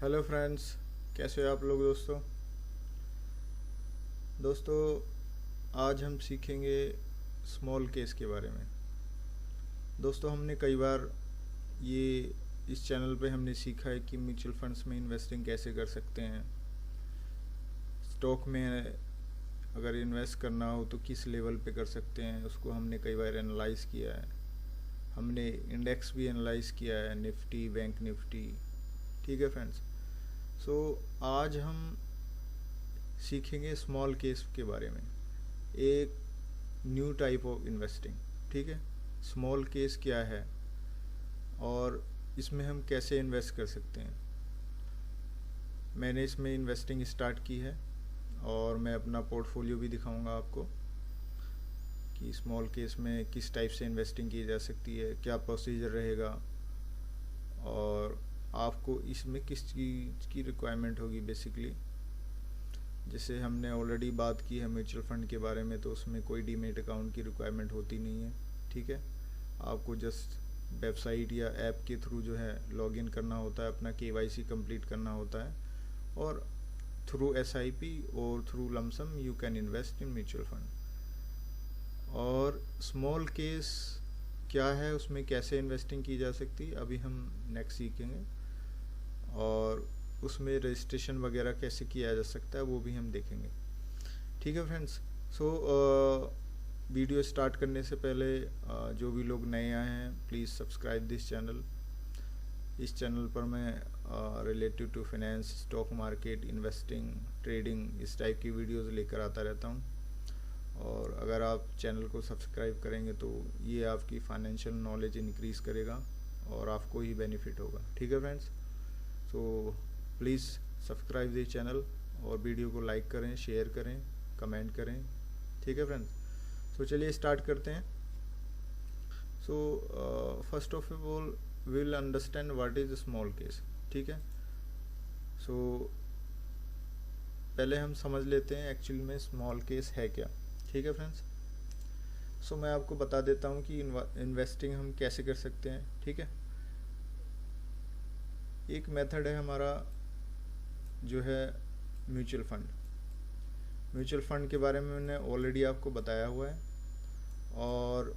Hello friends, कैसे हो आप लोग। दोस्तों आज हम सीखेंगे स्मॉल केस के बारे में। दोस्तों हमने कई बार ये इस चैनल पे हमने सीखा है कि म्यूचुअल फंड्स में इन्वेस्टिंग कैसे कर सकते हैं, स्टॉक में अगर इन्वेस्ट करना हो तो किस लेवल पे कर सकते हैं, उसको हमने कई बार एनालाइज़ किया है। हमने इंडेक्स भी एनालाइज़ किया है, निफ्टी, बैंक निफ्टी। ठीक है फ्रेंड्स, सो आज हम सीखेंगे स्मॉल केस के बारे में, एक न्यू टाइप ऑफ इन्वेस्टिंग। ठीक है, स्मॉल केस क्या है और इसमें हम कैसे इन्वेस्ट कर सकते हैं। मैंने इसमें इन्वेस्टिंग स्टार्ट की है और मैं अपना पोर्टफोलियो भी दिखाऊंगा आपको कि स्मॉल केस में किस टाइप से इन्वेस्टिंग की जा सकती है, क्या प्रोसीजर रहेगा और आपको इसमें किस चीज़ की रिक्वायरमेंट होगी बेसिकली। जैसे हमने ऑलरेडी बात की है म्यूचुअल फंड के बारे में, तो उसमें कोई डीमेट अकाउंट की रिक्वायरमेंट होती नहीं है। ठीक है, आपको जस्ट वेबसाइट या ऐप के थ्रू जो है लॉगिन करना होता है, अपना KYC कंप्लीट करना होता है और थ्रू SIP और through lump sum you can invest in mutual fund. और स्मॉल केस क्या है, उसमें कैसे इन्वेस्टिंग की जा सकती है, अभी हम नेक्स्ट सीखेंगे। और उसमें रजिस्ट्रेशन वगैरह कैसे किया जा सकता है वो भी हम देखेंगे। ठीक है फ्रेंड्स, सो वीडियो स्टार्ट करने से पहले जो भी लोग नए आए हैं प्लीज़ सब्सक्राइब दिस चैनल। इस चैनल पर मैं related to finance, stock market, investing, trading, इस टाइप की वीडियोस लेकर आता रहता हूँ। और अगर आप चैनल को सब्सक्राइब करेंगे तो ये आपकी फाइनेंशियल नॉलेज इंक्रीज़ करेगा और आपको ही बेनिफिट होगा। ठीक है friends, so please subscribe this channel और वीडियो को लाइक करें, शेयर करें, कमेंट करें। ठीक है फ्रेंड्स, सो चलिए स्टार्ट करते हैं। So first of all we will understand what is small case. ठीक है, सो पहले हम समझ लेते हैं एक्चुअली में स्मॉल केस है क्या। ठीक है फ्रेंड्स, सो मैं आपको बता देता हूँ कि इन्वेस्टिंग हम कैसे कर सकते हैं। ठीक है, एक मेथड है हमारा जो है म्यूचुअल फंड। म्यूचुअल फंड के बारे में मैंने ऑलरेडी आपको बताया हुआ है और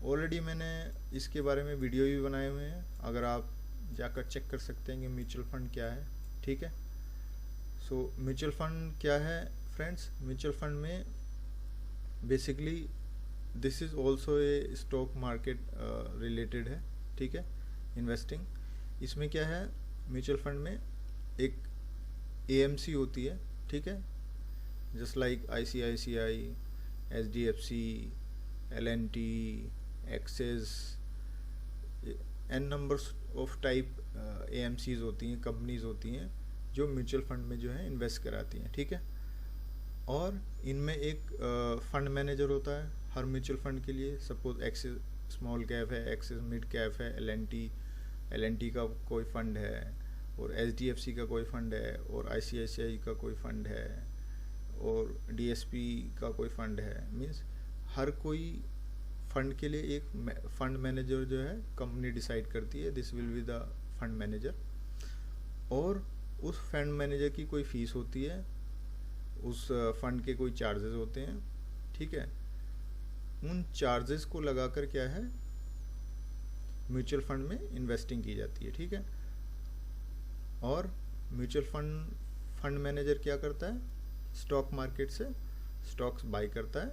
ऑलरेडी मैंने इसके बारे में वीडियो भी बनाए हुए हैं, अगर आप जाकर चेक कर सकते हैं कि म्यूचुअल फंड क्या है। ठीक है, सो म्यूचुअल फंड क्या है फ्रेंड्स, म्यूचुअल फंड में basically this is also a stock market related है। ठीक है, इन्वेस्टिंग इसमें क्या है, म्यूचुअल फंड में एक AMC होती है। ठीक है, just like ICICI, HDFC, L&T, Axis, n numbers of type AMCs होती हैं, कंपनीज होती हैं जो म्यूचुअल फंड में जो है इन्वेस्ट कराती हैं। ठीक है, और इनमें एक फंड मैनेजर होता है हर म्यूचुअल फंड के लिए। सपोज एक्सिस स्मॉल कैप है, एक्सिस मिड कैप है, L&T का कोई फंड है और HDFC का कोई फंड है और ICICI का कोई फंड है और DSP का कोई फंड है। मीन्स हर कोई फंड के लिए एक फंड मैनेजर जो है कंपनी डिसाइड करती है, this will be the fund manager. और उस फंड मैनेजर की कोई फीस होती है, उस फंड के कोई चार्जेस होते हैं। ठीक है, उन चार्जेस को लगाकर क्या है म्यूचुअल फंड में इन्वेस्टिंग की जाती है। ठीक है, और म्यूचुअल फंड मैनेजर क्या करता है, स्टॉक मार्केट से स्टॉक्स बाई करता है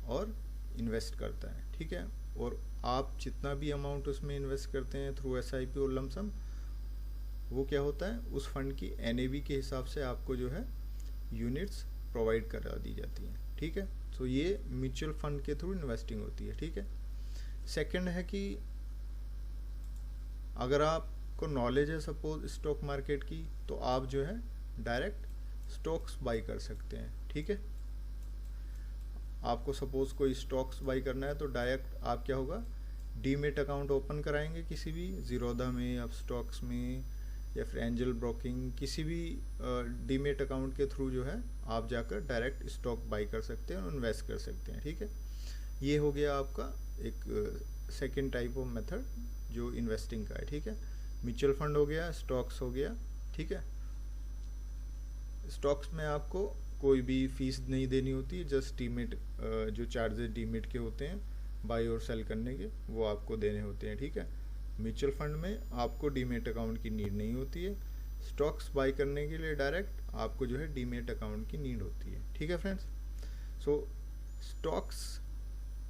और इन्वेस्ट करता है। ठीक है, और आप जितना भी अमाउंट उसमें इन्वेस्ट करते हैं थ्रू SIP और लमसम, वो क्या होता है उस फंड की NAV के हिसाब से आपको जो है यूनिट्स प्रोवाइड करा दी जाती हैं। ठीक है, तो ये म्यूचुअल फंड के थ्रू इन्वेस्टिंग होती है। ठीक है, सेकंड है कि अगर आपको नॉलेज है सपोज स्टॉक मार्केट की, तो आप जो है डायरेक्ट स्टॉक्स बाई कर सकते हैं। ठीक है, आपको सपोज कोई स्टॉक्स बाई करना है तो डायरेक्ट आप क्या होगा, डीमेट अकाउंट ओपन कराएंगे किसी भी ज़ीरोधा में या स्टॉक्स में या फिर एंजल ब्रोकिंग, किसी भी डीमेट अकाउंट के थ्रू जो है आप जाकर डायरेक्ट स्टॉक बाई कर सकते हैं और इन्वेस्ट कर सकते हैं। ठीक है, ये हो गया आपका एक सेकेंड टाइप ऑफ मेथड जो इन्वेस्टिंग का है। ठीक है, म्यूचुअल फंड हो गया, स्टॉक्स हो गया, ठीक है। स्टॉक्स में आपको कोई भी फीस नहीं देनी होती, जस्ट डीमेट जो चार्जेस डीमेट के होते हैं बाई और सेल करने के, वो आपको देने होते हैं, ठीक है। म्यूचुअल फंड में आपको डीमेट अकाउंट की नीड नहीं होती है। स्टॉक्स बाई करने के लिए डायरेक्ट आपको जो है डीमेट अकाउंट की नीड होती है, ठीक है फ्रेंड्स। सो स्टॉक्स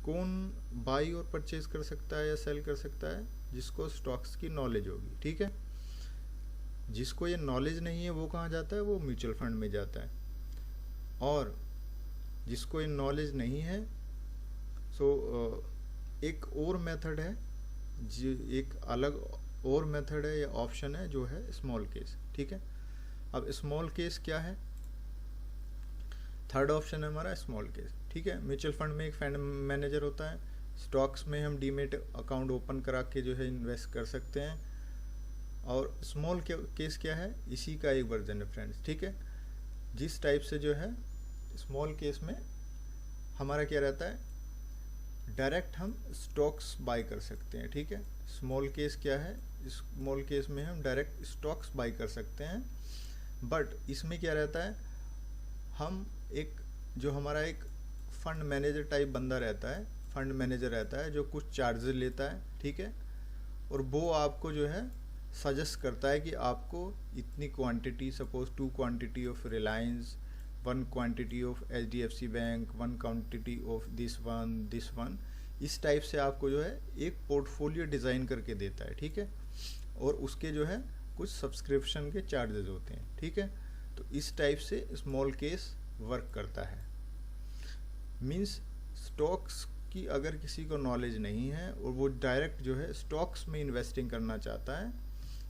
कौन बाई और परचेज कर सकता है या सेल कर सकता है? जिसको स्टॉक्स की नॉलेज होगी, ठीक है। जिसको ये नॉलेज नहीं है वो कहाँ जाता है? वो म्यूचुअल फंड में जाता है। और जिसको ये नॉलेज नहीं है, सो एक और मेथड है, एक अलग और मेथड है या ऑप्शन है जो है स्मॉल केस, ठीक है। अब स्मॉल केस क्या है? थर्ड ऑप्शन है हमारा स्मॉल केस, ठीक है। म्यूचुअल फंड में एक फंड मैनेजर होता है, स्टॉक्स में हम डीमेट अकाउंट ओपन करा के जो है इन्वेस्ट कर सकते हैं। और स्मॉल केस क्या है? इसी का एक वर्जन है फ्रेंड्स, ठीक है। जिस टाइप से जो है स्मॉल केस में हमारा क्या रहता है, डायरेक्ट हम स्टॉक्स बाय कर सकते हैं, ठीक है। स्मॉल केस क्या है? स्मॉल केस में हम डायरेक्ट स्टॉक्स बाय कर सकते हैं, बट इसमें क्या रहता है, हम एक जो हमारा एक फंड मैनेजर टाइप बंदा रहता है, फंड मैनेजर रहता है जो कुछ चार्जेस लेता है, ठीक है। और वो आपको जो है सजेस्ट करता है कि आपको इतनी quantity, suppose 2 quantity of Reliance, 1 quantity of HDFC bank, 1 quantity of this one, इस टाइप से आपको जो है एक पोर्टफोलियो डिज़ाइन करके देता है, ठीक है। और उसके जो है कुछ सब्सक्रिप्शन के चार्जेस होते हैं, ठीक है। तो इस टाइप से स्मॉल केस वर्क करता है। मीन्स स्टॉक्स की अगर किसी को नॉलेज नहीं है और वो डायरेक्ट जो है स्टॉक्स में इन्वेस्टिंग करना चाहता है,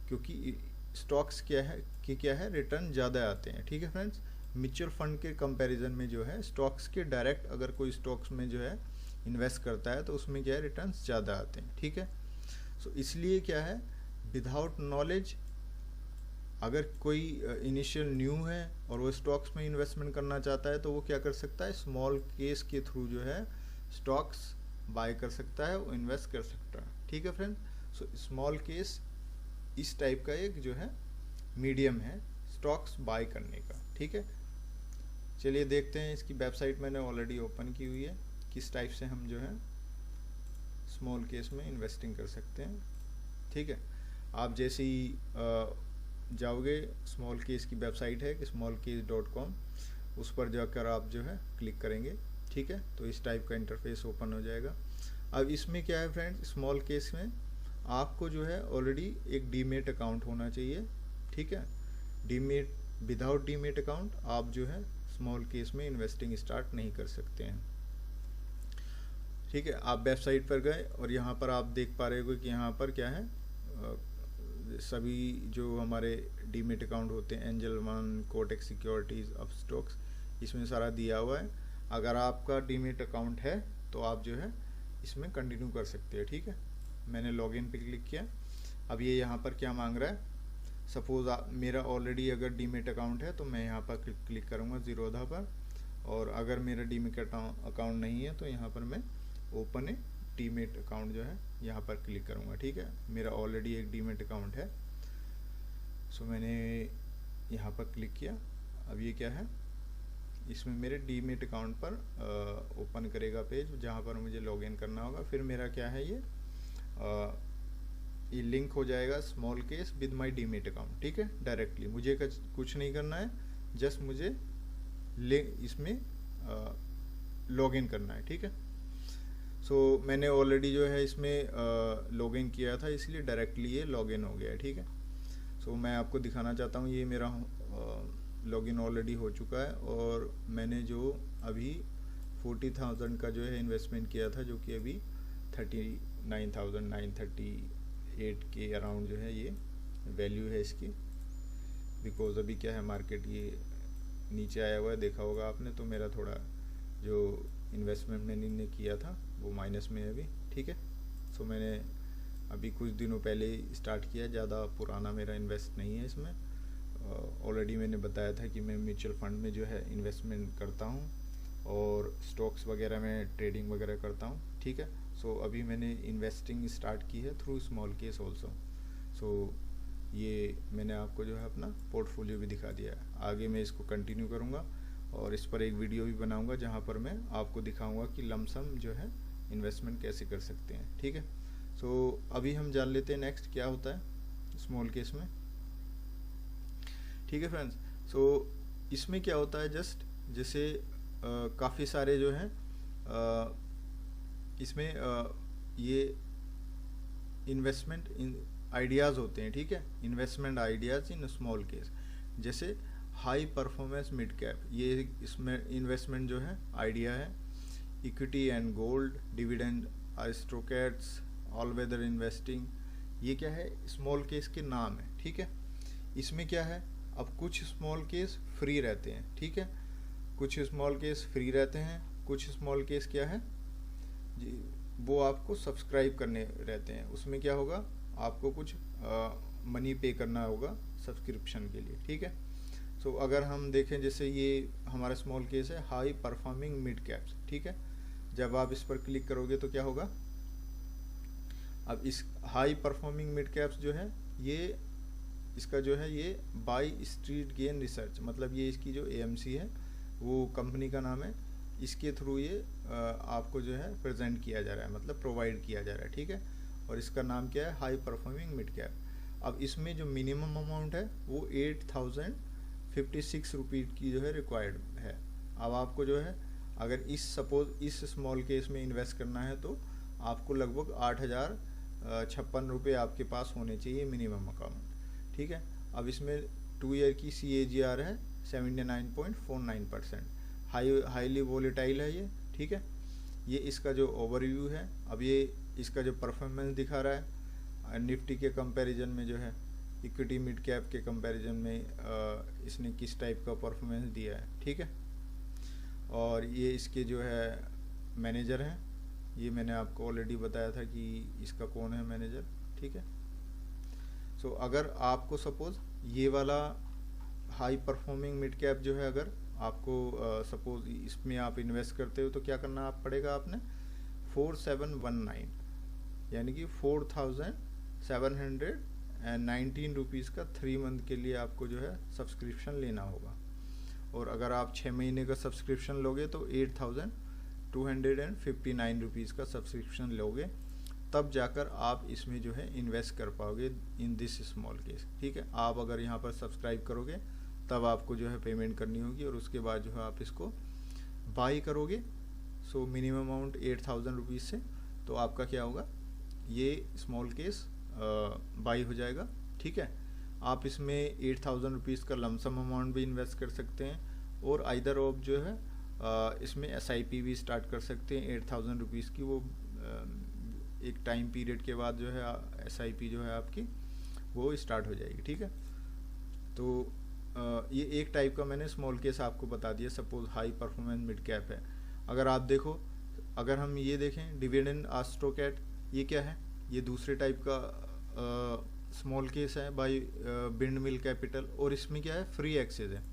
क्योंकि स्टॉक्स क्या है रिटर्न ज़्यादा आते हैं, ठीक है फ्रेंड्स। म्यूचुअल फंड के कंपैरिजन में जो है स्टॉक्स के डायरेक्ट अगर कोई स्टॉक्स में जो है इन्वेस्ट करता है तो उसमें क्या है रिटर्न ज़्यादा आते हैं, ठीक है। सो इसलिए क्या है, विदाउट नॉलेज अगर कोई इनिशियल न्यू है और वो स्टॉक्स में इन्वेस्टमेंट करना चाहता है तो वो क्या कर सकता है, स्मॉल केस के थ्रू जो है स्टॉक्स बाय कर सकता है, वो इन्वेस्ट कर सकता है, ठीक है फ्रेंड। सो स्मॉल केस इस टाइप का एक जो है मीडियम है स्टॉक्स बाय करने का, ठीक है। चलिए देखते हैं, इसकी वेबसाइट मैंने ऑलरेडी ओपन की हुई है, किस टाइप से हम जो है स्मॉल केस में इन्वेस्टिंग कर सकते हैं, ठीक है। आप जैसे ही जाओगे, स्मॉल केस की वेबसाइट है कि smallcase.com, उस पर जाकर आप जो है क्लिक करेंगे, ठीक है। तो इस टाइप का इंटरफेस ओपन हो जाएगा। अब इसमें क्या है फ्रेंड, स्मॉल केस में आपको जो है ऑलरेडी एक डीमेट अकाउंट होना चाहिए, ठीक है। डीमेट, विदाउट डीमेट अकाउंट आप जो है स्मॉल केस में इन्वेस्टिंग स्टार्ट नहीं कर सकते हैं, ठीक है। आप वेबसाइट पर गए और यहाँ पर आप देख पा रहे हो कि यहाँ पर क्या है, सभी जो हमारे डीमेट अकाउंट होते हैं, angel one, Kotak securities, Upstox, इसमें सारा दिया हुआ है। अगर आपका डीमेट अकाउंट है तो आप जो है इसमें कंटिन्यू कर सकते हैं, ठीक है। मैंने लॉगिन पे क्लिक किया। अब ये यहाँ पर क्या मांग रहा है, सपोज मेरा ऑलरेडी अगर डीमेट अकाउंट है तो मैं यहाँ पर क्लिक करूँगा ज़ीरोधा पर, और अगर मेरा डीमेट अकाउंट नहीं है तो यहाँ पर मैं ओपन ए डीमेट अकाउंट जो है यहाँ पर क्लिक करूँगा, ठीक है। मेरा ऑलरेडी एक डीमेट अकाउंट है, सो मैंने यहाँ पर क्लिक किया। अब ये क्या है, इसमें मेरे डीमेट अकाउंट पर ओपन करेगा पेज जहाँ पर मुझे लॉगिन करना होगा। फिर मेरा क्या है, ये लिंक हो जाएगा small case with my demat account, ठीक है। डायरेक्टली मुझे कुछ नहीं करना है, जस्ट मुझे इसमें लॉगिन करना है, ठीक है। सो मैंने ऑलरेडी जो है इसमें लॉगिन किया था, इसलिए डायरेक्टली ये लॉगिन हो गया है, ठीक है। सो मैं आपको दिखाना चाहता हूँ, ये मेरा लॉगिन ऑलरेडी हो चुका है और मैंने जो अभी 40,000 का जो है इन्वेस्टमेंट किया था, जो कि अभी 39,938 के अराउंड जो है ये वैल्यू है इसकी। बिकॉज अभी क्या है, मार्केट ये नीचे आया हुआ है, देखा होगा आपने, तो मेरा थोड़ा जो इन्वेस्टमेंट मैंने किया था वो माइनस में है अभी, ठीक है। सो मैंने अभी कुछ दिनों पहले स्टार्ट किया, ज़्यादा पुराना मेरा इन्वेस्ट नहीं है इसमें। ऑलरेडी मैंने बताया था कि मैं म्यूचुअल फंड में जो है इन्वेस्टमेंट करता हूँ और स्टॉक्स वगैरह में ट्रेडिंग वगैरह करता हूँ, ठीक है। सो अभी मैंने इन्वेस्टिंग स्टार्ट की है थ्रू स्मॉल केस ऑल्सो। सो ये मैंने आपको जो है अपना पोर्टफोलियो भी दिखा दिया है। आगे मैं इसको कंटिन्यू करूँगा और इस पर एक वीडियो भी बनाऊँगा जहाँ पर मैं आपको दिखाऊँगा कि लमसम जो है इन्वेस्टमेंट कैसे कर सकते हैं। ठीक है, सो अभी हम जान लेते हैं नेक्स्ट क्या होता है स्मॉल केस में। ठीक है फ्रेंड्स, सो इसमें क्या होता है, जस्ट जैसे काफ़ी सारे जो हैं इसमें ये इन्वेस्टमेंट आइडियाज़ होते हैं। ठीक है, investment ideas in small case, जैसे हाई परफॉर्मेंस मिड कैप, ये इसमें इन्वेस्टमेंट जो है आइडिया है। Equity and gold, dividend, aristocrats, all weather investing, ये क्या है, स्मॉल केस के नाम है। ठीक है, इसमें क्या है, अब कुछ स्मॉल केस फ्री रहते हैं। ठीक है, कुछ स्मॉल केस फ्री रहते हैं, कुछ स्मॉल केस क्या है जी, वो आपको सब्सक्राइब करने रहते हैं। उसमें क्या होगा, आपको कुछ मनी पे करना होगा सब्सक्रिप्शन के लिए। ठीक है, सो अगर हम देखें जैसे ये हमारा स्मॉल केस है हाई परफॉर्मिंग मिड कैप्स। ठीक है, जब आप इस पर क्लिक करोगे तो क्या होगा, अब इस हाई परफॉर्मिंग मिड कैप्स जो है ये इसका जो है ये बाय स्ट्रीट गेन रिसर्च, मतलब ये इसकी जो AMC है वो कंपनी का नाम है, इसके थ्रू ये आपको जो है प्रेजेंट किया जा रहा है, मतलब प्रोवाइड किया जा रहा है। ठीक है, और इसका नाम क्या है, हाई परफॉर्मिंग मिड कैप। अब इसमें जो मिनिमम अमाउंट है वो 8056 रुपीज़ की जो है रिक्वायर्ड है। अब आपको जो है अगर सपोज इस स्मॉल केस में इन्वेस्ट करना है तो आपको लगभग 8056 रुपये आपके पास होने चाहिए मिनिमम अकाउंट। ठीक है, अब इसमें 2 ईयर की CAGR है 79.49%, हाईली वोलेटाइल है ये। ठीक है, ये इसका जो ओवरव्यू है। अब ये इसका जो परफॉर्मेंस दिखा रहा है निफ्टी के कंपैरिजन में, जो है इक्विटी मिड कैप के कंपैरिजन में इसने किस टाइप का परफॉर्मेंस दिया है। ठीक है, और ये इसके जो है मैनेजर हैं, ये मैंने आपको ऑलरेडी बताया था कि इसका कौन है मैनेजर। ठीक है, सो अगर आपको सपोज ये वाला हाई परफॉर्मिंग मिड कैप जो है अगर आपको सपोज इसमें आप इन्वेस्ट करते हो तो क्या करना आप पड़ेगा, आपने 4719 यानी कि 4719 रुपीज़ का 3 मंथ के लिए आपको जो है सब्सक्रिप्शन लेना होगा। और अगर आप 6 महीने का सब्सक्रिप्शन लोगे तो 8259 रुपीज़ का सब्सक्रिप्शन लोगे, तब जाकर आप इसमें जो है इन्वेस्ट कर पाओगे इन दिस स्मॉल केस। ठीक है, आप अगर यहाँ पर सब्सक्राइब करोगे तब आपको जो है पेमेंट करनी होगी और उसके बाद जो है आप इसको बाई करोगे। सो मिनिमम अमाउंट 8000 रुपीज़ से तो आपका क्या होगा, ये स्मॉल केस बाई हो जाएगा। ठीक है, आप इसमें 8000 रुपीज़ का लमसम अमाउंट भी इन्वेस्ट कर सकते हैं और आइदर ऑफ जो है इसमें SIP भी स्टार्ट कर सकते हैं 8000 रुपीज़ की। वो एक टाइम पीरियड के बाद जो है SIP जो है आपकी वो स्टार्ट हो जाएगी। ठीक है, तो ये एक टाइप का मैंने स्मॉल केस आपको बता दिया। Suppose high performance mid cap है। अगर आप देखो, अगर हम ये देखें डिविडेंड आर्स्टोक्रेट, ये क्या है, ये दूसरे टाइप का स्मॉल केस है बाय बिंड मिल कैपिटल, और इसमें क्या है, फ्री एक्सेस है।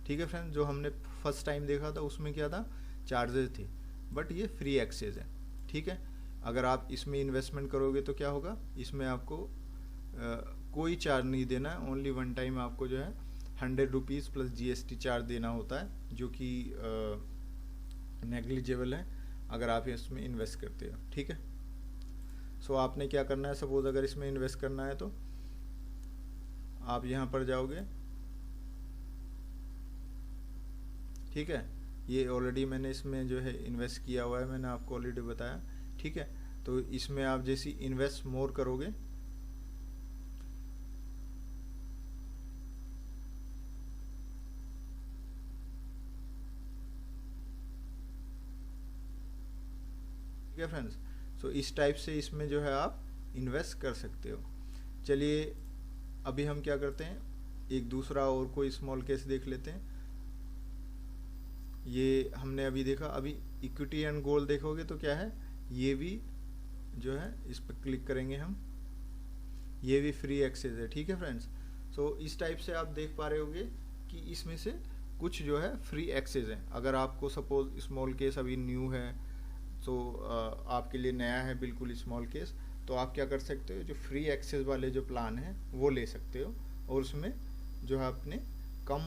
ठीक है फ्रेंड्स, जो हमने फर्स्ट टाइम देखा था उसमें क्या था, चार्जेस थे, बट ये फ्री एक्सेस है। ठीक है, अगर आप इसमें इन्वेस्टमेंट करोगे तो क्या होगा, इसमें आपको कोई चार्ज नहीं देना है, ओनली वन टाइम आपको जो है 100 रुपीज़ प्लस GST चार्ज देना होता है, जो कि नेग्लिजिबल है अगर आप इसमें इन्वेस्ट करते हो। ठीक है, सो आपने क्या करना है, सपोज अगर इसमें इन्वेस्ट करना है तो आप यहाँ पर जाओगे। ठीक है, ये ऑलरेडी मैंने इसमें जो है इन्वेस्ट किया हुआ है, मैंने आपको ऑलरेडी बताया। ठीक है, तो इसमें आप जैसी इन्वेस्ट मोर करोगे, ठीक है फ्रेंड्स, सो इस टाइप से इसमें जो है आप इन्वेस्ट कर सकते हो। चलिए अभी हम क्या करते हैं, एक दूसरा और कोई स्मॉल केस देख लेते हैं। ये हमने अभी देखा, अभी इक्विटी एंड गोल्ड देखोगे तो क्या है, ये भी जो है इस पर क्लिक करेंगे हम, ये भी फ्री एक्सेस है। ठीक है फ्रेंड्स, सो इस टाइप से आप देख पा रहे होगे कि इसमें से कुछ जो है फ्री एक्सेस है। अगर आपको सपोज स्मॉल केस अभी न्यू है तो आपके लिए नया है बिल्कुल स्मॉल केस, तो आप क्या कर सकते हो, जो फ्री एक्सेस वाले जो प्लान हैं वो ले सकते हो, और उसमें जो है अपने कम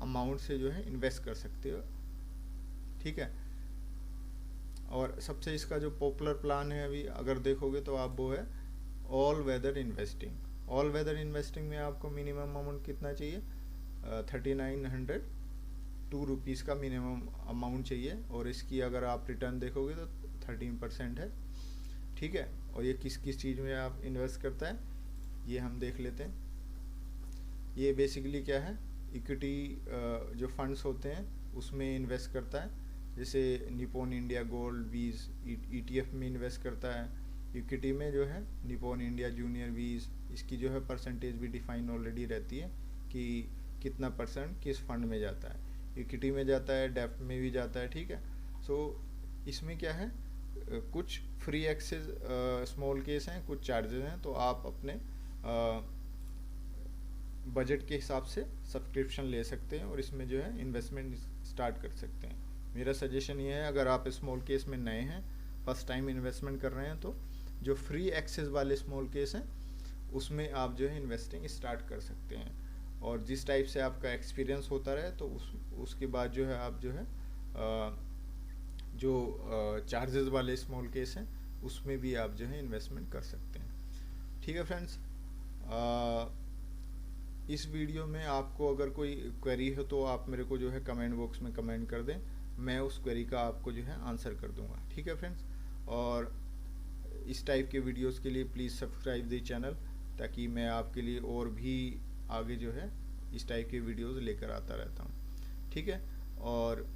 अमाउंट से जो है इन्वेस्ट कर सकते हो। ठीक है। और सबसे इसका जो पॉपुलर प्लान है अभी अगर देखोगे तो आप, वो है all weather investing. All weather investing में आपको मिनिमम अमाउंट कितना चाहिए, 3902 का मिनिमम अमाउंट चाहिए, और इसकी अगर आप रिटर्न देखोगे तो 13% है। ठीक है। और ये किस किस चीज़ में आप इन्वेस्ट करता है ये हम देख लेते हैं। ये बेसिकली क्या है, इक्विटी जो फंड्स होते हैं उसमें इन्वेस्ट करता है, जैसे निपॉन इंडिया गोल्ड वीज ETF में इन्वेस्ट करता है। इक्विटी में जो है निपॉन इंडिया जूनियर वीज, इसकी जो है परसेंटेज भी डिफाइन ऑलरेडी रहती है कि कितना % किस फंड में जाता है। इक्विटी में जाता है, डेप्ट में भी जाता है। ठीक है। सो इसमें क्या है, कुछ फ्री एक्सेस स्मॉल केस हैं, कुछ चार्जेस हैं, तो आप अपने बजट के हिसाब से सब्सक्रिप्शन ले सकते हैं और इसमें जो है इन्वेस्टमेंट स्टार्ट कर सकते हैं। मेरा सजेशन ये है, अगर आप स्मॉल केस में नए हैं, फर्स्ट टाइम इन्वेस्टमेंट कर रहे हैं, तो जो फ्री एक्सेस वाले स्मॉल केस हैं उसमें आप जो है इन्वेस्टिंग स्टार्ट कर सकते हैं। और जिस टाइप से आपका एक्सपीरियंस होता रहे तो उसके बाद जो है आप जो है जो चार्जेस वाले स्मॉल केस हैं उसमें भी आप जो है इन्वेस्टमेंट कर सकते हैं। ठीक है फ्रेंड्स, इस वीडियो में आपको अगर कोई क्वेरी हो तो आप मेरे को जो है कमेंट बॉक्स में कमेंट कर दें, मैं उस क्वेरी का आपको जो है आंसर कर दूंगा। ठीक है फ्रेंड्स, और इस टाइप के वीडियोस के लिए प्लीज़ सब्सक्राइब दी चैनल, ताकि मैं आपके लिए और भी आगे जो है इस टाइप के वीडियोस लेकर आता रहता हूँ। ठीक है। और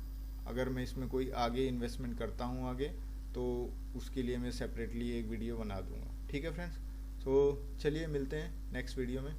अगर मैं इसमें कोई आगे इन्वेस्टमेंट करता हूँ आगे, तो उसके लिए मैं सेपरेटली एक वीडियो बना दूँगा। ठीक है फ्रेंड्स, तो चलिए मिलते हैं नेक्स्ट वीडियो में।